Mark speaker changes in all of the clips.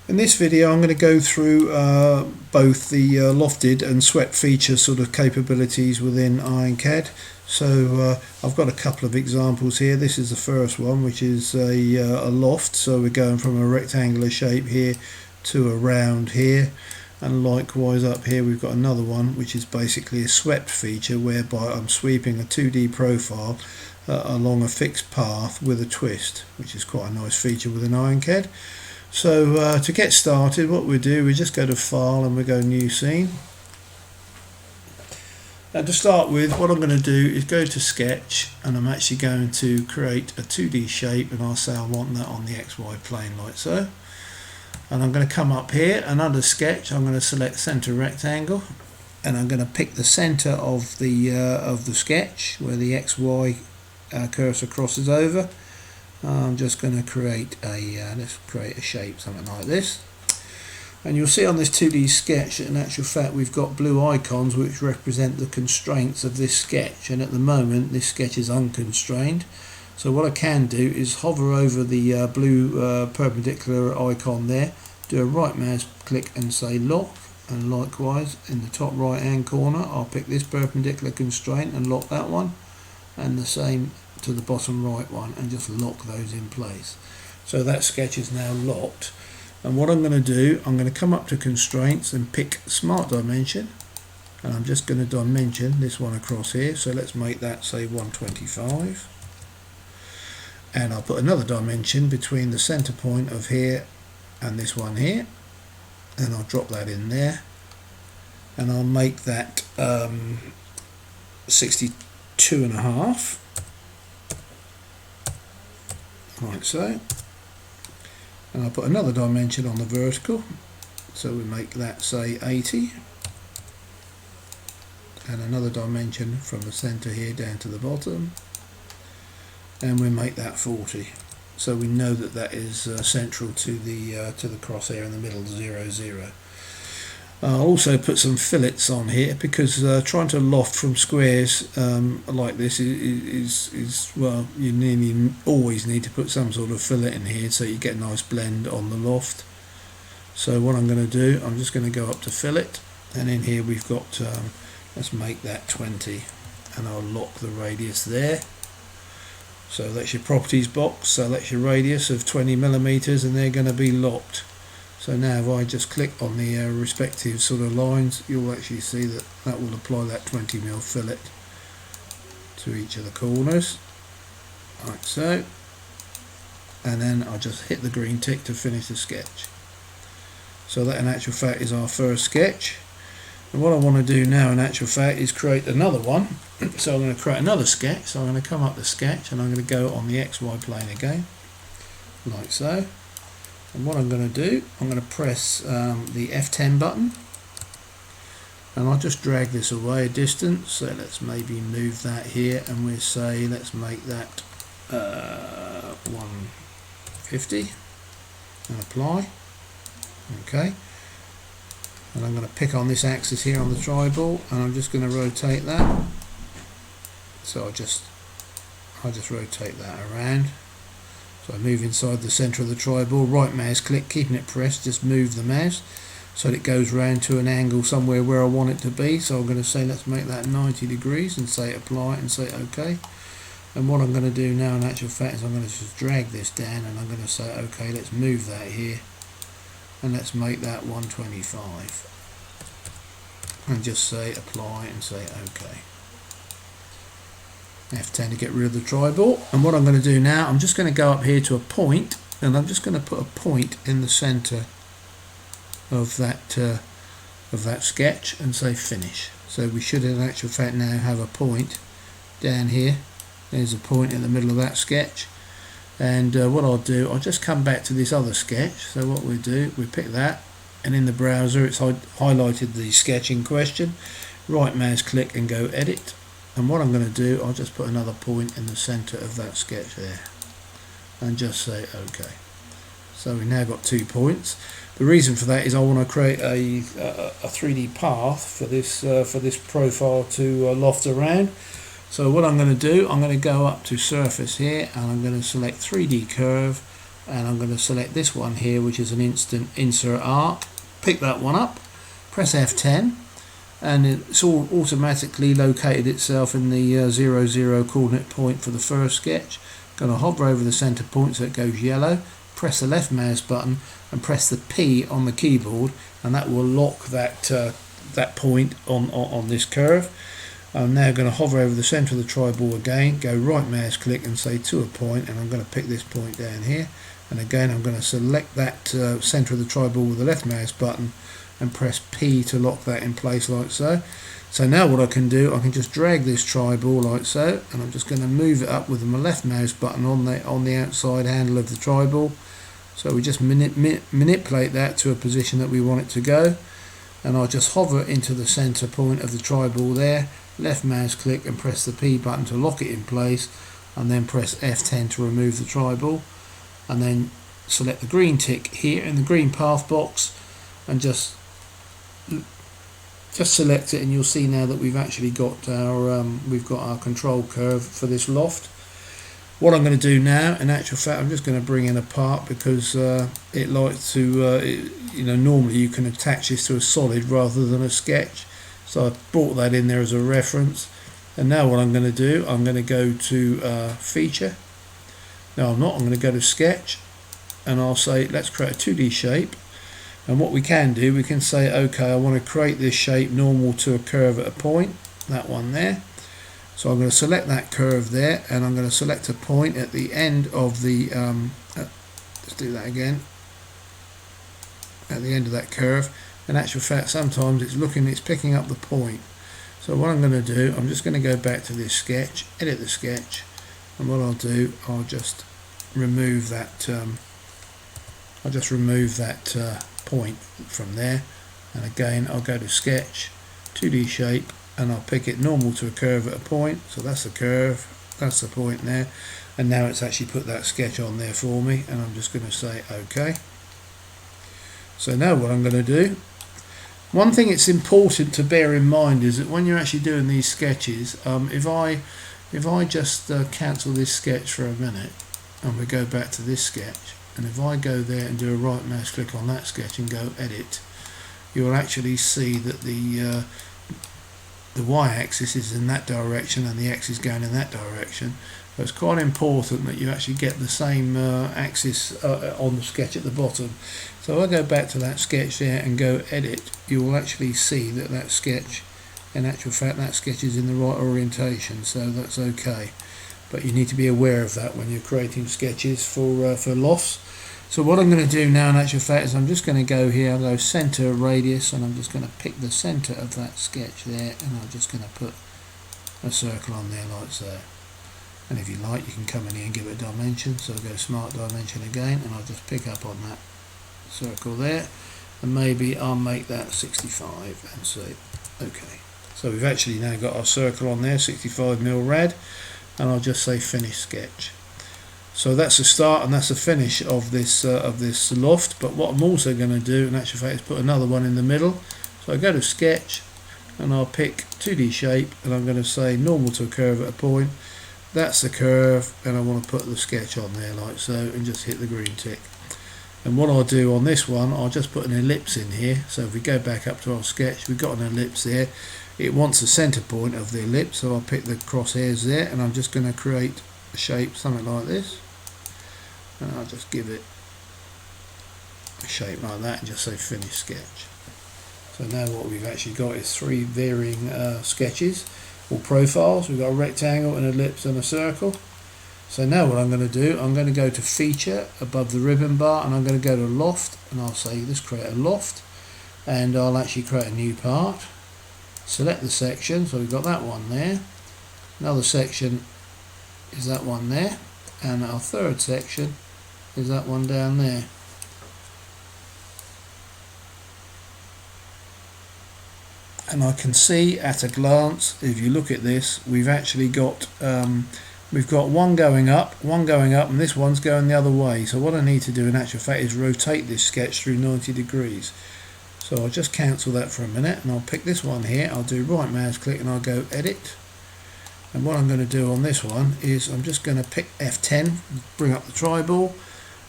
Speaker 1: In this video I'm going to go through both the lofted and swept feature sort of capabilities within IronCAD. So I've got a couple of examples here. This is the first one, which is a loft, so we're going from a rectangular shape here to a round here, and likewise up here we've got another one which is basically a swept feature, whereby I'm sweeping a 2D profile along a fixed path with a twist, which is quite a nice feature within IronCAD. So to get started, what we do, we just go to File and we go New Scene. And to start with, what I'm going to do is go to Sketch, and I'm actually going to create a 2D shape, and I'll say I want that on the XY plane like so. And I'm going to come up here, and under Sketch I'm going to select Center Rectangle, and I'm going to pick the center of the sketch where the XY cursor crosses over. I'm just going to create let's create a shape, something like this. And you'll see on this 2D sketch that in actual fact we've got blue icons which represent the constraints of this sketch, and at the moment this sketch is unconstrained. So what I can do is hover over the blue perpendicular icon there, do a right mouse click and say lock, and likewise in the top right hand corner I'll pick this perpendicular constraint and lock that one, and the same to the bottom right one, and just lock those in place. So that sketch is now locked. And what I'm going to do, I'm going to come up to constraints and pick Smart Dimension, and I'm just going to dimension this one across here. So let's make that say 125, and I'll put another dimension between the center point of here and this one here, and I'll drop that in there, and I'll make that 62.5, like so. And I'll put another dimension on the vertical, so we make that say 80, and another dimension from the center here down to the bottom, and we make that 40. So we know that that is central to the crosshair in the middle, 0, 0. I'll also put some fillets on here, because trying to loft from squares like this is well, you nearly always need to put some sort of fillet in here so you get a nice blend on the loft. So what I'm going to do, I'm just going to go up to fillet, and in here we've got let's make that 20, and I'll lock the radius there. So that's your properties box, so that's your radius of 20 millimeters, and they're going to be locked. So now if I just click on the respective sort of lines, you'll actually see that that will apply that 20mm fillet to each of the corners, like so. And then I'll just hit the green tick to finish the sketch. So that in actual fact is our first sketch. And what I want to do now in actual fact is create another one. So I'm going to create another sketch. So I'm going to come up the sketch, and I'm going to go on the XY plane again, like so. And what I'm going to do, I'm going to press the F10 button, and I'll just drag this away a distance. So let's maybe move that here, and we'll say let's make that 150, and apply. Okay. And I'm going to pick on this axis here on the triball, and I'm just going to rotate that. So I'll just rotate that around. So I move inside the center of the triball, right mouse click, keeping it pressed, just move the mouse so that it goes round to an angle somewhere where I want it to be. So I'm going to say let's make that 90 degrees and say apply and say OK. And what I'm going to do now in actual fact is I'm going to just drag this down, and I'm going to say OK, let's move that here, and let's make that 125, and just say apply and say OK. F10 to get rid of the triball. And what I'm going to do now, I'm just going to go up here to a point, and I'm just going to put a point in the center of that sketch and say finish. So we should in actual fact now have a point down here. There's a point in the middle of that sketch. And what I'll do, I'll just come back to this other sketch. So what we do, we pick that, and in the browser it's highlighted the sketch in question. Right mouse click and go edit. And what I'm going to do, I'll just put another point in the center of that sketch there, and just say OK. So we've now got 2 points. The reason for that is I want to create a 3D path for this profile to loft around. So what I'm going to do, I'm going to go up to surface here, and I'm going to select 3D curve, and I'm going to select this one here, which is an instant insert arc. Pick that one up, press F10, and it's all automatically located itself in the 0, 0 coordinate point for the first sketch. Going to hover over the center point so it goes yellow, press the left mouse button and press the P on the keyboard, and that will lock that point on this curve. I'm now going to hover over the center of the triball again, go right mouse click and say to a point, and I'm going to pick this point down here, and again I'm going to select that center of the triball with the left mouse button and press P to lock that in place like so. So now what I can do, I can just drag this triball like so, and I'm just going to move it up with my left mouse button on the outside handle of the triball. So we just manipulate that to a position that we want it to go, and I'll just hover into the center point of the triball there, left mouse click and press the P button to lock it in place, and then press F10 to remove the triball, and then select the green tick here in the green path box and just select it, and you'll see now that we've actually got our control curve for this loft. What I'm going to do now, in actual fact, I'm just going to bring in a part because it likes to, normally you can attach this to a solid rather than a sketch. So I brought that in there as a reference. And now what I'm going to do, I'm going to go to feature. No, I'm not. I'm going to go to sketch, and I'll say let's create a 2D shape. And what we can do, we can say, okay, I want to create this shape normal to a curve at a point, that one there. So I'm going to select that curve there, and I'm going to select a point at the end of the, let's do that again, at the end of that curve. In actual fact, sometimes it's picking up the point. So what I'm going to do, I'm just going to go back to this sketch, edit the sketch, and what I'll do, I'll just remove that, point from there, and again I'll go to sketch, 2D shape, and I'll pick it normal to a curve at a point. So that's the curve, that's the point there, and now it's actually put that sketch on there for me, and I'm just going to say OK. So now what I'm going to do, one thing it's important to bear in mind is that when you're actually doing these sketches, if I just cancel this sketch for a minute and we go back to this sketch, and if I go there and do a right mouse click on that sketch and go edit, you'll actually see that the y-axis is in that direction and the x is going in that direction. So it's quite important that you actually get the same axis on the sketch at the bottom. So if I go back to that sketch there and go edit, you will actually see that that sketch, in actual fact, that sketch is in the right orientation, so that's okay. But you need to be aware of that when you're creating sketches for lofts. So what I'm going to do now, in actual fact, is I'm just going to go here, I'll go center radius, and I'm just going to pick the center of that sketch there, and I'm just going to put a circle on there like so. And if you like, you can come in here and give it a dimension. So I'll go smart dimension again, and I'll just pick up on that circle there, and maybe I'll make that 65 and say OK. So we've actually now got our circle on there, 65mm rad, and I'll just say finish sketch. So that's the start and that's the finish of this loft. But what I'm also going to do, in actual fact, is put another one in the middle. So I go to sketch, and I'll pick 2D shape, and I'm going to say normal to a curve at a point. That's the curve, and I want to put the sketch on there like so, and just hit the green tick. And what I'll do on this one, I'll just put an ellipse in here. So if we go back up to our sketch, we've got an ellipse there. It wants the center point of the ellipse, so I'll pick the crosshairs there, and I'm just going to create a shape, something like this. And I'll just give it a shape like that and just say finish sketch. So now what we've actually got is three varying sketches or profiles. We've got a rectangle, an ellipse and a circle. So now what I'm going to do, I'm going to go to feature above the ribbon bar, and I'm going to go to loft, and I'll say let's create a loft, and I'll actually create a new part. Select the section, so we've got that one there. Another section is that one there, and our third section is that one down there. And I can see at a glance, if you look at this, we've actually got one going up, and this one's going the other way. So what I need to do in actual fact is rotate this sketch through 90 degrees. So I'll just cancel that for a minute, and I'll pick this one here, I'll do right mouse click and I'll go edit. And what I'm going to do on this one is I'm just going to pick F10, bring up the triball,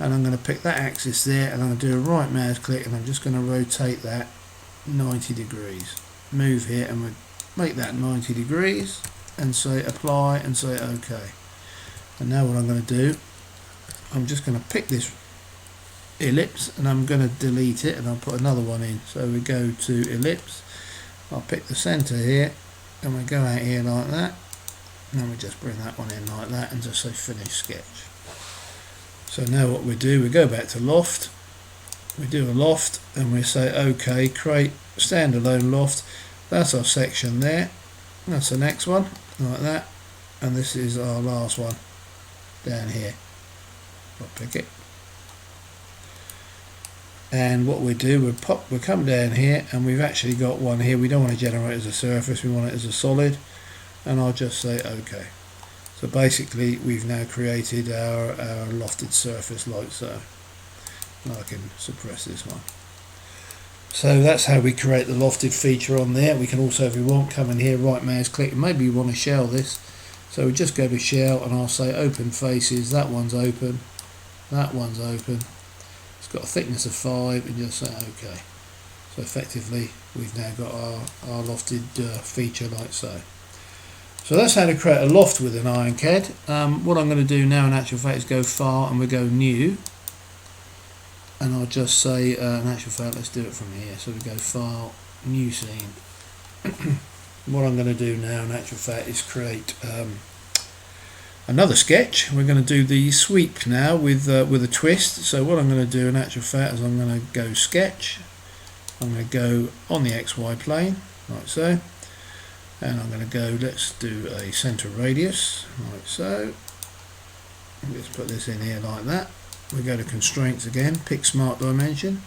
Speaker 1: and I'm going to pick that axis there, and I'm going to do a right mouse click, and I'm just going to rotate that 90 degrees. Move here and we'll make that 90 degrees and say apply and say OK. And now what I'm going to do, I'm just going to pick this ellipse and I'm going to delete it, and I'll put another one in. So we go to ellipse, I'll pick the center here, and we go out here like that, and then we just bring that one in like that and just say finish sketch. So now what we do, we go back to Loft, we do a Loft, and we say OK, create standalone Loft. That's our section there, that's the next one like that, and this is our last one down here. I'll pick it, and what we do, we come down here, and we've actually got one here. We don't want to generate it as a surface, we want it as a solid, and I'll just say OK. So basically we've now created our lofted surface like so. And I can suppress this one. So that's how we create the lofted feature on there. We can also, if we want, come in here, right mouse click, and maybe you want to shell this. So we just go to shell, and I'll say open faces. That one's open, that one's open. It's got a thickness of 5, and just say OK. So effectively we've now got our lofted feature like so. So that's how to create a loft with an IronCAD. What I'm going to do now in actual fact is go File, and we go New, and I'll just say in actual fact, let's do it from here. So we go File, New Scene. What I'm going to do now in actual fact is create another sketch. We're going to do the sweep now with a twist. So what I'm going to do in actual fact is I'm going to go Sketch, I'm going to go on the XY plane like so, and I'm going to go, let's do a center radius like so. Let's put this in here like that. We go to constraints again, pick smart dimension,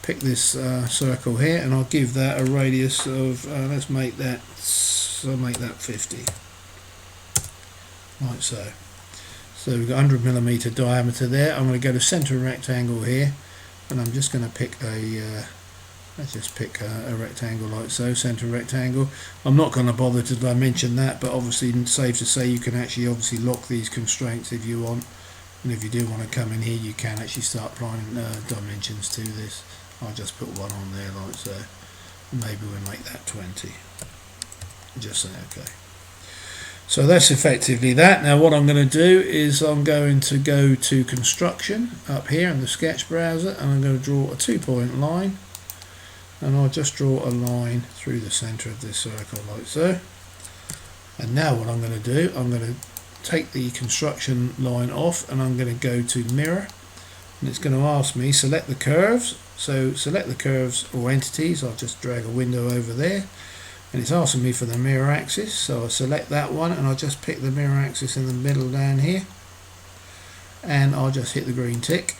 Speaker 1: pick this circle here, and I'll give that a radius of let's make that 50 like so. So we've got 100mm diameter there. I'm going to go to center rectangle here, and I'm just going to pick a let's just pick a rectangle like so, center rectangle. I'm not going to bother to dimension that, but obviously it's safe to say you can actually obviously lock these constraints if you want. And if you do want to come in here, you can actually start applying dimensions to this. I'll just put one on there like so. Maybe we'll make that 20. Just say OK. So that's effectively that. Now what I'm going to do is I'm going to go to construction up here in the sketch browser, and I'm going to draw a 2-point line, and I'll just draw a line through the center of this circle like so. And now what I'm going to do, I'm going to take the construction line off, and I'm going to go to mirror, and it's going to ask me select the curves. So select the curves or entities. I'll just drag a window over there, and it's asking me for the mirror axis, so I'll select that one, and I'll just pick the mirror axis in the middle down here, and I'll just hit the green tick.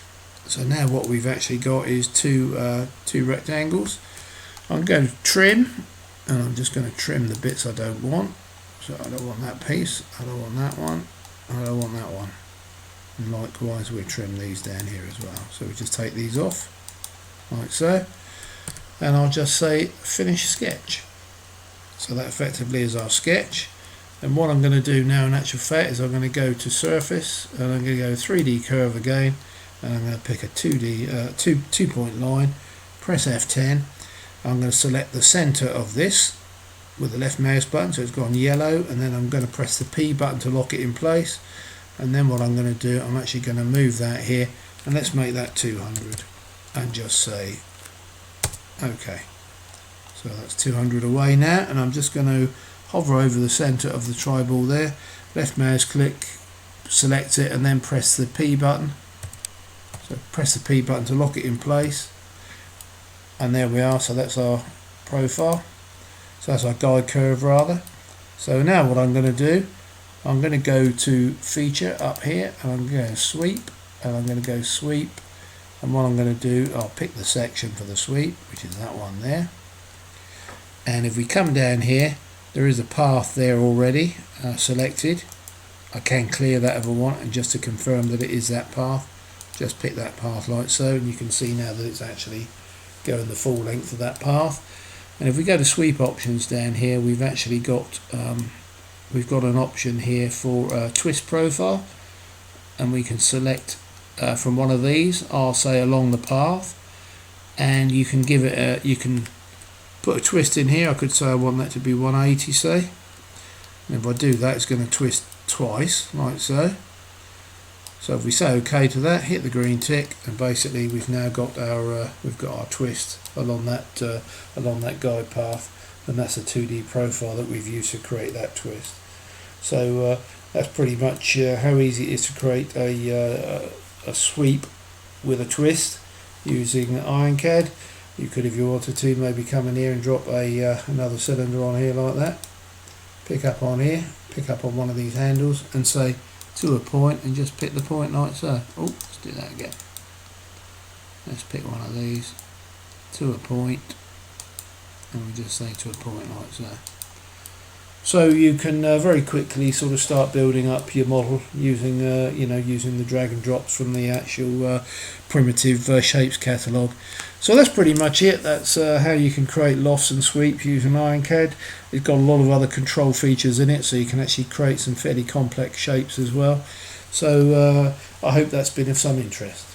Speaker 1: So now what we've actually got is two rectangles. I'm going to trim, and I'm just going to trim the bits I don't want. So I don't want that piece, I don't want that one, I don't want that one. And likewise we'll trim these down here as well. So we just take these off, like so, and I'll just say finish sketch. So that effectively is our sketch. And what I'm going to do now in actual fact is I'm going to go to surface, and I'm going to go 3D curve again, and I'm going to pick a 2-point line, press F10. I'm going to select the center of this with the left mouse button, so it's gone yellow, and then I'm going to press the P button to lock it in place. And then what I'm going to do, I'm actually going to move that here, and let's make that 200, and just say OK. So that's 200 away now, and I'm just going to hover over the center of the triball there, left mouse click, select it, and then press the P button. So press the P button to lock it in place, and there we are. So that's our profile. So that's our guide curve rather. So now what I'm going to do, I'm going to go to feature up here, and I'm going to sweep, and I'm going to go sweep, and what I'm going to do, I'll pick the section for the sweep, which is that one there. And if we come down here, there is a path there already selected. I can clear that if I want, and just to confirm that it is that path, just pick that path like so, and you can see now that it's actually going the full length of that path. And if we go to sweep options down here, we've actually got an option here for twist profile, and we can select from one of these, I'll say along the path, and you can give it you can put a twist in here. I could say I want that to be 180, say, and if I do that, it's going to twist twice, like so. So if we say OK to that, hit the green tick, and basically we've now got our twist along that guide path, and that's a 2D profile that we've used to create that twist. So that's pretty much how easy it is to create a sweep with a twist using IronCAD. You could, if you wanted to, maybe come in here and drop another cylinder on here like that. Pick up on here, pick up on one of these handles, and say to a point, and just pick the point like so. Oh, let's do that again. Let's pick one of these to a point, and we just say to a point like so. So you can very quickly sort of start building up your model using using the drag and drops from the actual primitive shapes catalogue. So that's pretty much it. That's how you can create lofts and sweeps using IronCAD. It's got a lot of other control features in it, so you can actually create some fairly complex shapes as well. So I hope that's been of some interest.